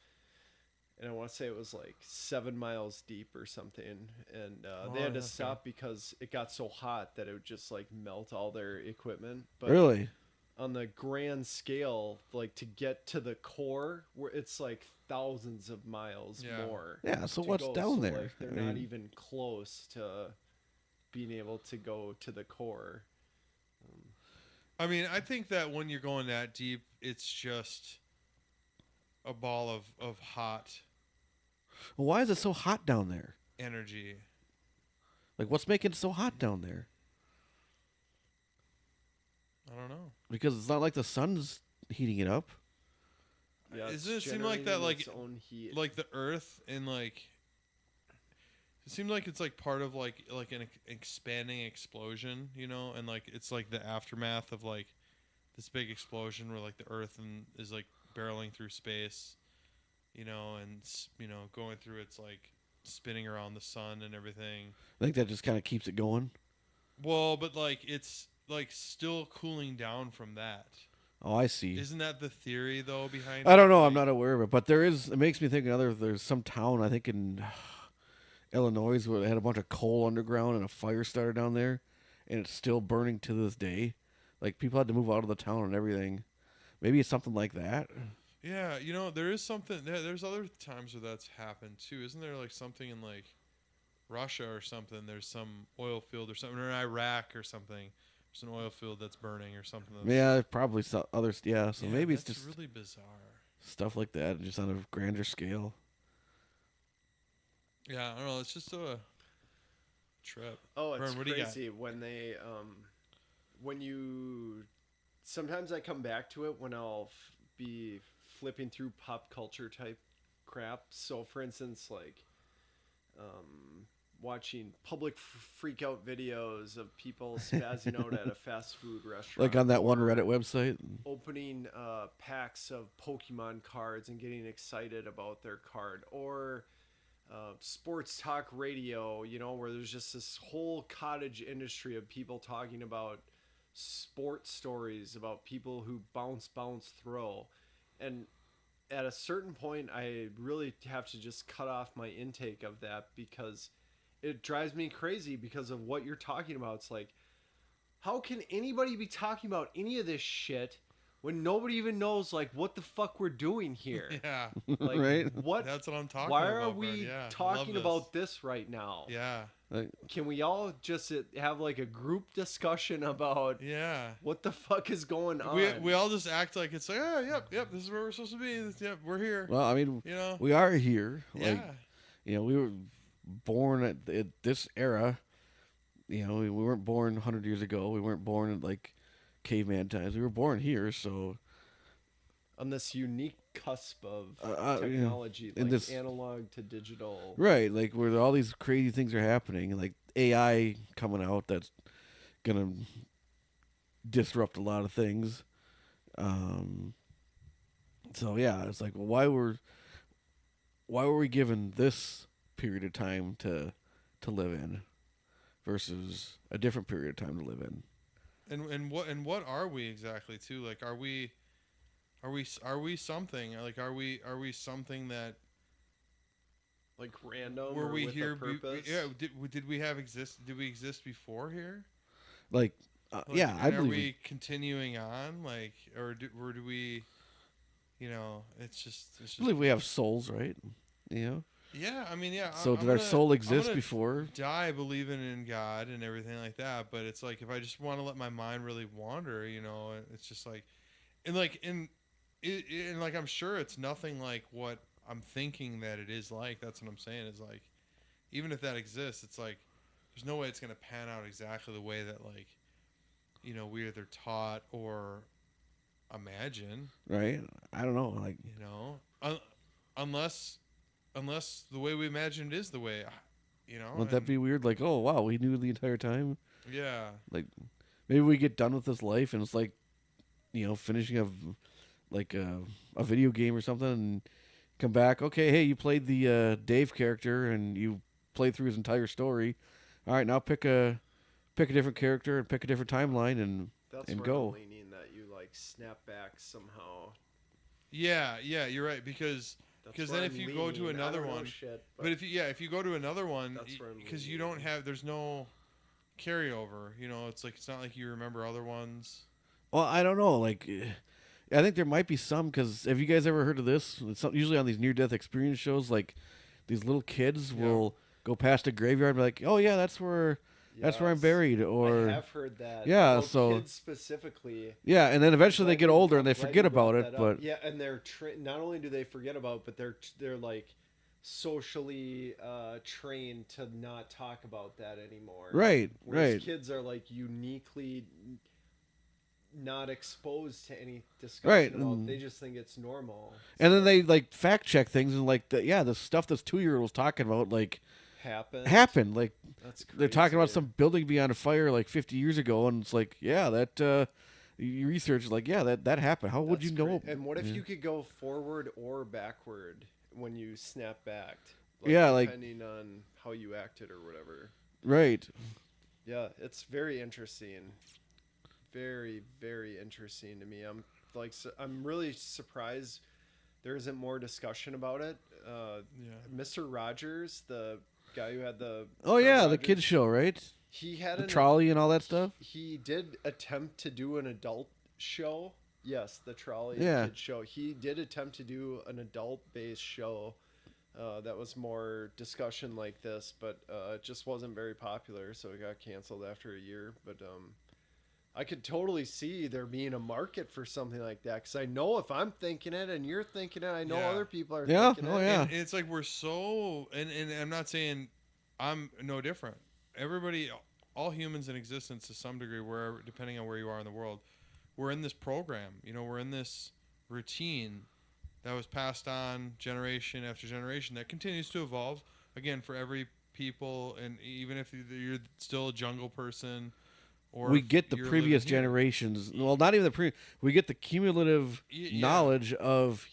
and I want to say it was like 7 miles deep or something, and they had to okay. stop because it got so hot that it would just like melt all their equipment. But really. on the grand scale, like to get to the core, where it's like thousands of miles Yeah. more. Yeah. So to what's go. down So, there? like, they're I not mean, even close to being able to go to the core. I mean, I think that when you're going that deep, it's just a ball of hot why is it so hot down there? energy. Like, what's making it so hot down there? I don't know. Because it's not like the sun's heating it up. Yeah, it's Doesn't it seem like that, generating like- its own heat. Like the Earth and like, it seems like it's like part of like an expanding explosion, and like it's like the aftermath of like this big explosion where like the Earth is like barreling through space, and going through its like spinning around the sun and everything. I think that just kind of keeps it going. Well, but like it's like still cooling down from that. Oh, I see. Isn't that the theory though behind I it? don't know. Like, I'm not aware of it, but it makes me think there's some town, I think in Illinois, where they had a bunch of coal underground and a fire started down there, and it's still burning to this day. Like, people had to move out of the town and everything. Maybe it's something like that. Yeah, there is something. There's other times where that's happened too. Isn't there like something in like Russia or something? There's some oil field or something, or in Iraq or something. There's an oil field that's burning or something. Yeah, probably some others. Yeah, so Yeah, maybe it's that's just really bizarre. stuff like that, just on a grander scale. Yeah, I don't know. It's just a trip. Oh, it's Vern, what do you got? crazy when they when you sometimes I come back to it when I'll be flipping through pop culture type crap. So for instance, like watching public freak out videos of people spazzing out at a fast food restaurant, Like on that one or Reddit website. opening packs of Pokemon cards and getting excited about their card, or sports talk radio, where there's just this whole cottage industry of people talking about sports stories about people who bounce, throw. And at a certain point, I really have to just cut off my intake of that because it drives me crazy because of what you're talking about. It's like, how can anybody be talking about any of this shit when nobody even knows like what the fuck we're doing here? Yeah, Like, Right? what? that's what I'm talking Why about. are Vern. we Yeah, I talking love about this right now? Yeah, Like, Can we all just have like a group discussion about yeah. what the fuck is going on? We all just act like it's like, yep, this is where we're supposed to be. Yep, we're here. well, I mean, You know? we are here. Like, Yeah. we were born at this era. We weren't born 100 years ago. We weren't born in like caveman times. We were born here, so on this unique cusp of yeah. technology, In like this- analog to digital. right, like where all these crazy things are happening, like AI coming out that's gonna disrupt a lot of things. So yeah, it's like, well, why were we given this period of time to live in versus a different period of time to live in? And what are we exactly too? Like, are we something? Like, are we something that Like random were or we with here? a purpose? Did we exist? Did we exist before here? Like, Like, yeah, I and are believe. we continuing on? Like, or do we? It's just. I believe we have souls, right? Yeah, I mean, yeah. So I'm did our gonna- soul I'm exist gonna before? Die believing in God and everything like that, but it's like if I just want to let my mind really wander, it's just like, and like and like I'm sure it's nothing like what I'm thinking that it is like. That's what I'm saying is like, even if that exists, it's like there's no way it's gonna pan out exactly the way that like, we either taught or imagine. right? I don't know. Like, Unless the way we imagined is the way, wouldn't that be weird? Like, oh wow, we knew the entire time. Yeah. Like, maybe we get done with this life and it's like, finishing a video game or something, and come back. Okay, hey, you played the Dave character and you played through his entire story. All right, now pick a different character and pick a different timeline and That's and where go. I'm leaning, that you like snap back somehow. Yeah, you're right, because That's then where if I'm you go to leaning. I another don't know one, shit, but if you go to another one, That's where I'm because you leaning. don't have, there's no carryover. It's not like you remember other ones. Well, I don't know. Like, I think there might be some, because have you guys ever heard of this? Usually on these near-death experience shows, like these little kids will go past a graveyard and be like, "Oh yeah, that's where I'm Yes. buried." I Or have heard that. Yeah, About so- kids specifically. yeah, and then eventually they Glad get you- older and they glad forget you brought about that it. up. But yeah, and they're not only do they forget about it, but they're like socially trained to not talk about that anymore. right, Whereas right. kids are like uniquely not exposed to any discussion Right, about. and- They just think it's normal. And then So they like fact check things and like the stuff this 2-year-old was talking about like happened. Like That's crazy. they're talking about some building being on fire like 50 years ago, and it's like, yeah, that you research is like, yeah, that happened. How would That's you know? cra- And what if Yeah. you could go forward or backward when you snap back? Yeah, like- depending on how you acted or whatever. Right. Yeah, it's very interesting. Very, very interesting to me. I'm really surprised there isn't more discussion about it. Yeah. Mr. Rogers, the guy who had the Oh Fred yeah, the Rogers, kids show, right? he had The an trolley and all that stuff. He did attempt to do an adult show. Yes, the trolley Yeah. kid show. He did attempt to do an adult-based show that was more discussion like this, but it just wasn't very popular, so it got canceled after a year. But I could totally see there being a market for something like that, because I know if I'm thinking it and you're thinking it, I know Yeah. other people are Yeah, thinking oh, it. yeah. And it's like we're so, and I'm not saying I'm no different. Everybody, all humans in existence to some degree, wherever, depending on where you are in the world, we're in this program. We're in this routine that was passed on generation after generation that continues to evolve. Again, for every people, and even if you're still a jungle person, or We if get the you're previous living here. generations. Well, not even the we get the cumulative Yeah. knowledge of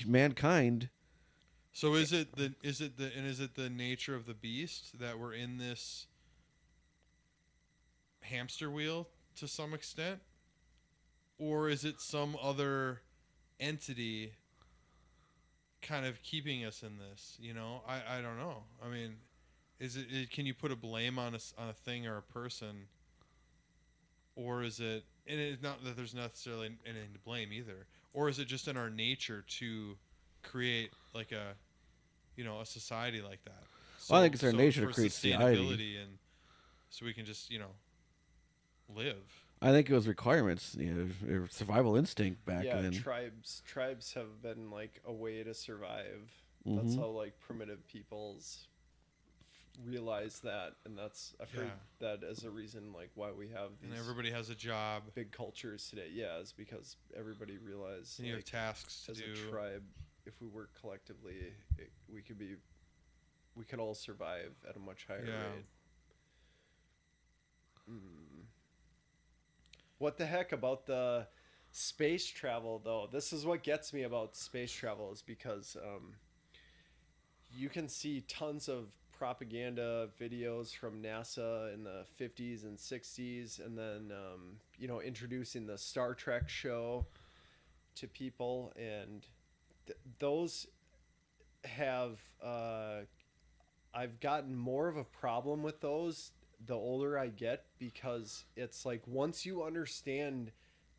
mankind. So is it the nature of the beast that we're in this hamster wheel to some extent, or is it some other entity kind of keeping us in this? I don't know. I mean, can you put a blame on a thing or a person, or is it? And it's not that there's necessarily anything to blame either, or is it just in our nature to create like a society like that? Well, I think it's our nature to for create society. sustainability, and so we can just live. I think it was requirements, or survival instinct back Yeah, then. tribes have been like a way to survive. That's Mhm. how like primitive peoples realize that, and I've heard that as a reason like why we have these And everybody has a job, big cultures today. Yeah, is because everybody realized and you have like, tasks to as do. a tribe, if we work collectively, we could all survive at a much higher Yeah. rate. What the heck about the space travel, though? This is what gets me about space travel, is because you can see tons of propaganda videos from NASA in the 50s and 60s, and then, introducing the Star Trek show to people, and those have, I've gotten more of a problem with those the older I get, because it's like once you understand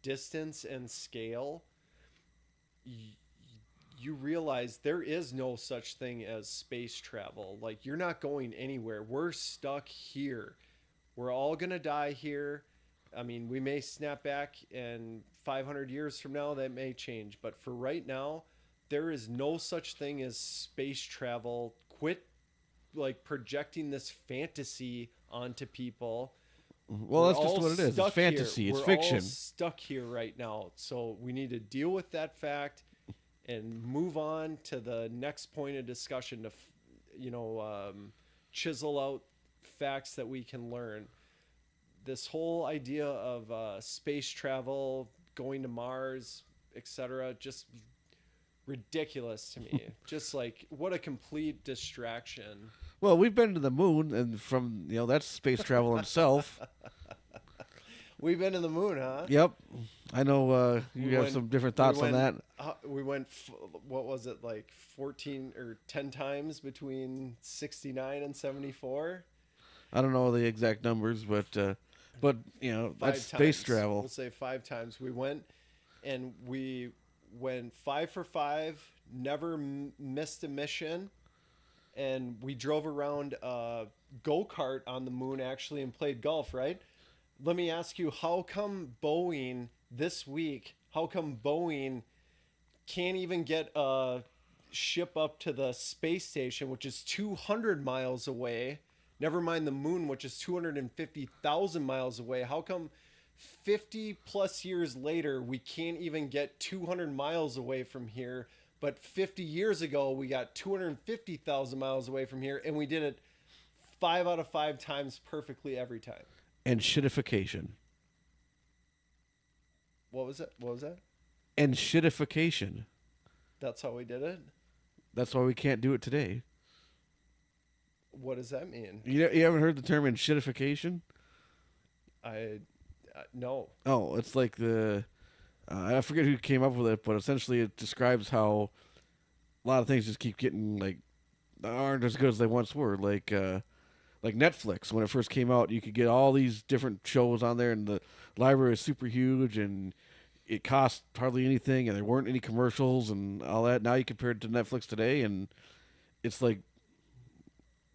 distance and scale, you realize there is no such thing as space travel. Like, you're not going anywhere. We're stuck here. We're all gonna die here. I mean, we may snap back, and 500 years from now that may change, but for right now, there is no such thing as space travel. Quit like projecting this fantasy onto people. Well, We're that's just all what it is. It's stuck fantasy. here. It's We're fiction. all stuck here right now. So we need to deal with that fact and move on to the next point of discussion to, chisel out facts that we can learn. This whole idea of space travel, going to Mars, etc., just ridiculous to me. Just like, what a complete distraction. Well, we've been to the moon, and from that's space travel itself. We've been to the moon, huh? Yep, I know you We have went- some different thoughts on that. We went, what was it, like 14 or 10 times between 69 and 74? I don't know the exact numbers, but that's 5 space times. travel. We'll say 5 times. We went, and we went 5 for 5, never missed a mission, and we drove around a go-kart on the moon, actually, and played golf, right? Let me ask you, how come Boeing can't even get a ship up to the space station, which is 200 miles away? Never mind the moon, which is 250,000 miles away. How come 50 plus years later, we can't even get 200 miles away from here? But 50 years ago, we got 250,000 miles away from here, and we did it 5 out of 5 times perfectly every time. And shitification. What was it? What was that? And shitification. That's how we did it? That's why we can't do it today. What does that mean? You haven't heard the term in shitification? No. Oh, it's like I forget who came up with it, but essentially it describes how a lot of things just keep getting aren't as good as they once were. Like Netflix, when it first came out, you could get all these different shows on there, and the library is super huge, and it cost hardly anything, and there weren't any commercials and all that. Now you compare it to Netflix today, and it's like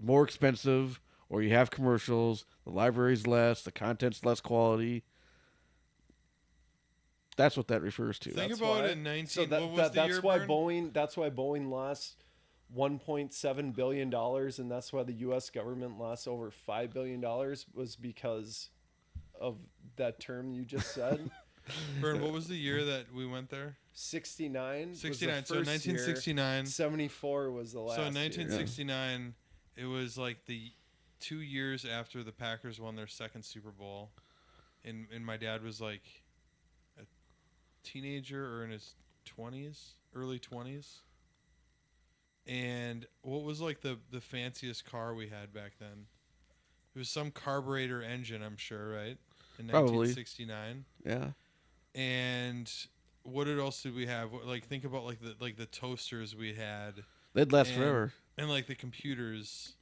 more expensive, or you have commercials, the library's less, the content's less quality. That's what that refers to. Think That's about why- it in 19. So what was the that's year, why Bern? Boeing. That's why Boeing lost $1.7 billion, and that's why the U.S. government lost over $5 billion, was because of that term you just said. Bern, what was the year that we went there? 69. 69. So Was the first year. 1969. 74 was the last. So in year. 1969, it was like the 2 years after the Packers won their second Super Bowl, and my dad was like a teenager or in his 20s, early 20s. And what was like the fanciest car we had back then? It was some carburetor engine, I'm sure, right? In Probably. 1969. Yeah. And what else did we have? Think about the toasters we had. They'd last and, forever. And like the computers,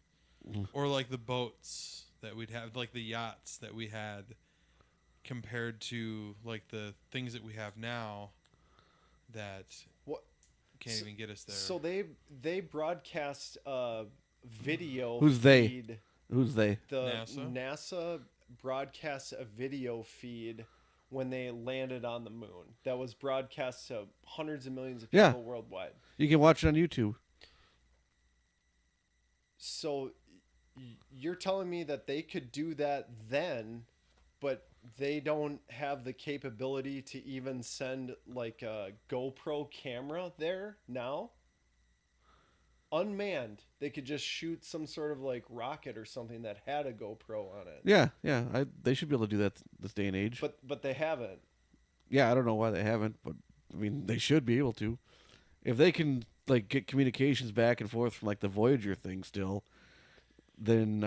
or like the boats that we'd have, like the yachts that we had, compared to like the things that we have now that What? can't even get us there. So they broadcast a video. Who's they? feed. Who's they? The NASA? NASA broadcasts a video feed when they landed on the moon. That was broadcast to hundreds of millions of Yeah. people worldwide. You can watch it on YouTube. So you're telling me that they could do that then, but they don't have the capability to even send like a GoPro camera there now? Unmanned. They could just shoot some sort of like rocket or something that had a GoPro on it. Yeah. They should be able to do that this day and age. But they haven't. Yeah, I don't know why they haven't, but I mean, they should be able to. If they can like get communications back and forth from like the Voyager thing still, then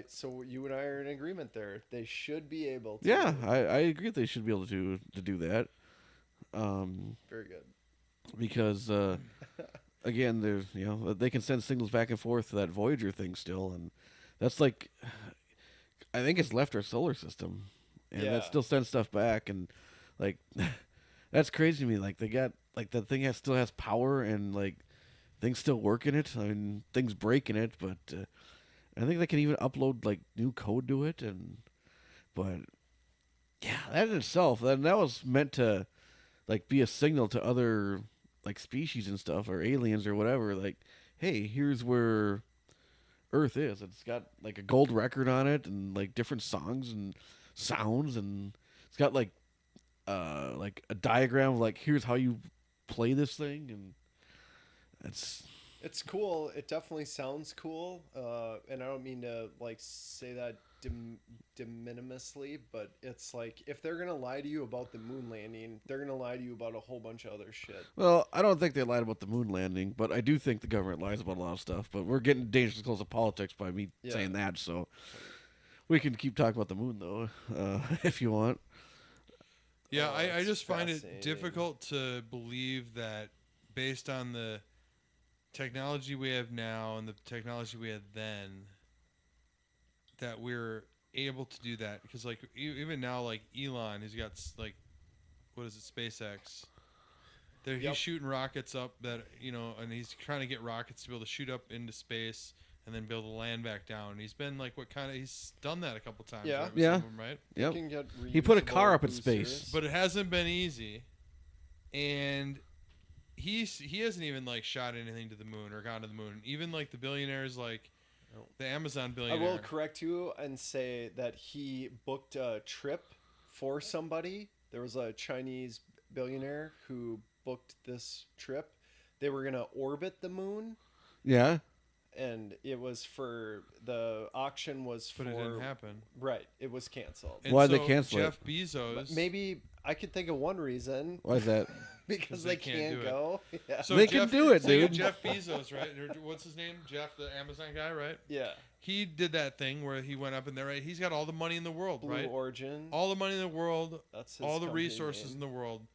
So you and I are in agreement there. They should be able to. yeah, I agree they should be able to do that. Very good. Because again, there's they can send signals back and forth to that Voyager thing still, and that's like I think it's left our solar system, and Yeah. that still sends stuff back, and like that's crazy to me. Like they got like the thing still has power, and like things still work in it. I mean, things break in it, but I think they can even upload like new code to it, but yeah, that in itself, that was meant to like be a signal to other like species and stuff or aliens or whatever. Like, hey, here's where Earth is. It's got like a gold record on it, and like different songs and sounds, and it's got like a diagram of like here's how you play this thing, and It's cool. It definitely sounds cool. And I don't mean to like say that de minimisly, but it's like if they're gonna lie to you about the moon landing, they're gonna lie to you about a whole bunch of other shit. well, I don't think they lied about the moon landing, but I do think the government lies about a lot of stuff. But we're getting dangerously close to politics by me Yeah. saying that, so we can keep talking about the moon though, if you want. Yeah, Oh, I it's just find it fascinating. difficult to believe that based on the technology we have now and the technology we had then, that we're able to do that. Because like even now, like Elon, he's got like, what is it, SpaceX? He's Yep. shooting rockets up that, and he's trying to get rockets to be able to shoot up into space and then be able to land back down. He's been like, he's done that a couple times. Yeah. Right, with Yeah. some of them, right? Yep. You can get He put a reusable car up in boosters. space. But it hasn't been easy, and he hasn't even like shot anything to the moon or gone to the moon. Even like the billionaires, like the Amazon I billionaire. will correct you and say that he booked a trip for somebody. There was a Chinese billionaire who booked this trip. They were gonna orbit the moon, Yeah. and it was for the auction was for. But it didn't happen. Right, it was canceled. And Why'd they so cancel it? Jeff Bezos. Maybe I could think of one reason Why is that? because they they can't can't do it. go. Yeah. So They can do it, so you got dude. Jeff Bezos, right? Or what's his name? Jeff, the Amazon guy, right? Yeah. He did that thing where he went up in there, right? He's got all the money in the world, Blue right? Origin. All the money in the world, That's his all the company resources name. in the world.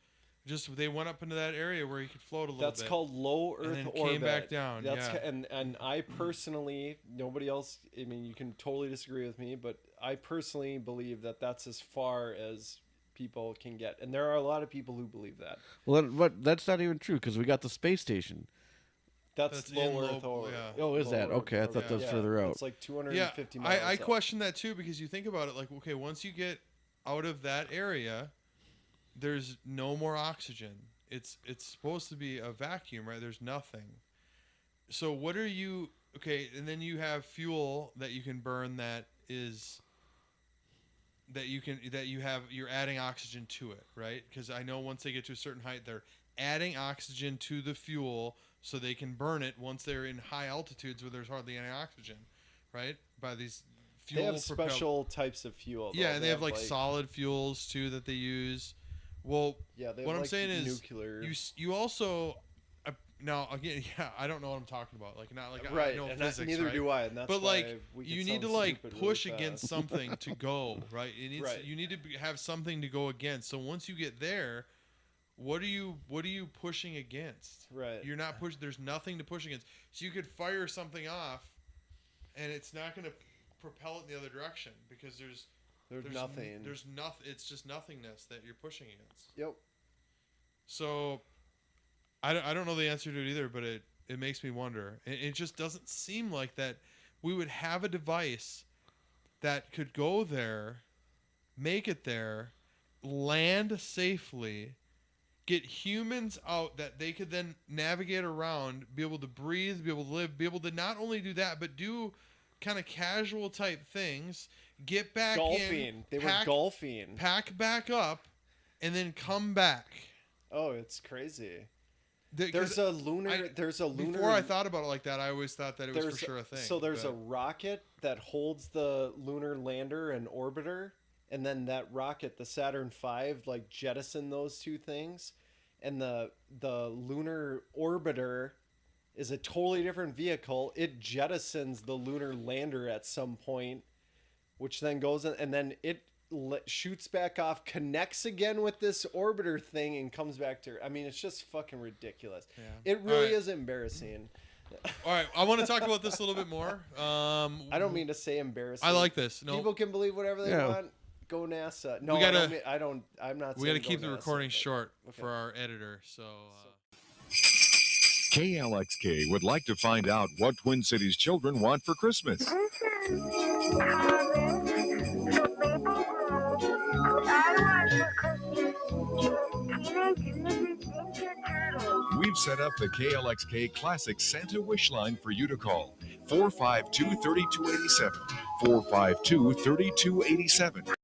Just they went up into that area where he could float a little That's bit. called low Earth and then orbit. came back down. That's yeah. and I personally, nobody else. I mean, you can totally disagree with me, but I personally believe that that's as far as people can get, and there are a lot of people who believe that. Well, but that's not even true because we got the space station. That's That's low in Earth low- orbit. yeah. Oh, is Low that? Earth Okay, I thought orbit. that was Yeah. further out. It's like Yeah, 250 miles. I up. question that too because you think about it, like, okay, once you get out of that area, there's no more oxygen. It's supposed to be a vacuum, right? There's nothing. So what are you? Okay, and then you have fuel that you can burn that is you're adding oxygen to it, right? Because I know once they get to a certain height, they're adding oxygen to the fuel so they can burn it once they're in high altitudes where there's hardly any oxygen, right? By these fuel They have special types of fuel. though. yeah, and they have like solid fuels too that they use. Well, Yeah, they what have I'm like saying is nuclear. you also now again, yeah, I don't know what I'm talking about. Like not like right, I know and physics, neither right? do I. And that's But why like we can you need to sound like stupid push really against fast. something to go, right? It needs Right. you need to have something to go against. So once you get there, what are you pushing against? Right. You're not push. There's nothing to push against. So you could fire something off, and it's not going to propel it in the other direction because there's nothing. There's nothing. It's just nothingness that you're pushing against. Yep. So I don't know the answer to it either, but it makes me wonder. It just doesn't seem like that we would have a device that could go there, make it there, land safely, get humans out that they could then navigate around, be able to breathe, be able to live, be able to not only do that, but do kind of casual type things, get back Golfing. in, They pack, were golfing. pack back up, and then come back. Oh, it's crazy. 'Cause There's a lunar. Before I thought about it like that, I always thought that it was for sure a thing. So there's a but- rocket that holds the lunar lander and orbiter, and then that rocket, the Saturn V, like jettison those two things, and the lunar orbiter is a totally different vehicle. It jettisons the lunar lander at some point, which then goes in, and then it shoots back off, connects again with this orbiter thing, and comes back to. I mean, it's just fucking ridiculous. Yeah. It really Alright. is embarrassing. All right, I want to talk about this a little bit more. I don't mean to say embarrassing. I like this. No, People can believe whatever they Yeah. want. Go NASA. No, We gotta- I don't. I'm not. we got to saying keep go the NASA, recording but- short okay. for our editor. So KLXK would like to find out what Twin Cities children want for Christmas. We've We've set up the KLXK Classic Santa Wish Line for you to call 452-3287, 452-3287.